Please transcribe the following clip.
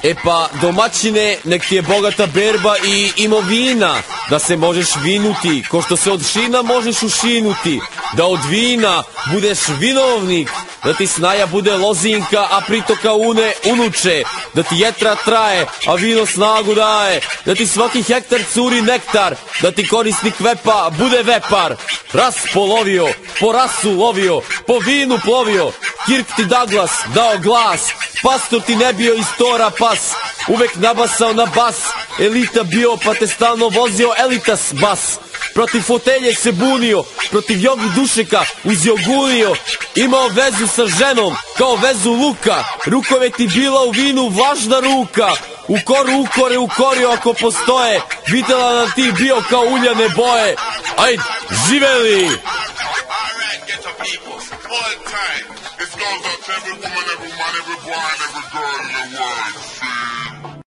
E pa, domaćine, nek ti je bogata berba i imovina, da se možeš vinuti, ko što se od šina možeš ušinuti, da od vina budeš vinovnik, da ti snaja bude lozinka, a pritoka une unuče, da ti jetra traje, a vino snagu daje, da ti svaki hektar curi nektar, da ti korisnik vepa bude vepar. Ras polovio, po rasu lovio, po vinu plovio, Kirk ti Douglas dao glas, pastor ti ne bio iz tora pas, uvek nabasao na bas, elita bio pa te stalno vozio elitas bas. Protiv fotelje se bunio, protiv jogi dušeka uzjogunio, imao vezu sa ženom kao vezu luka, rukove ti bila u vinu vlažna ruka, u koru ukore ukorio ako postoje, videla nam ti bio kao uljane boje. Ajde, živeli! This goes out to every woman, every man, every boy, and every girl.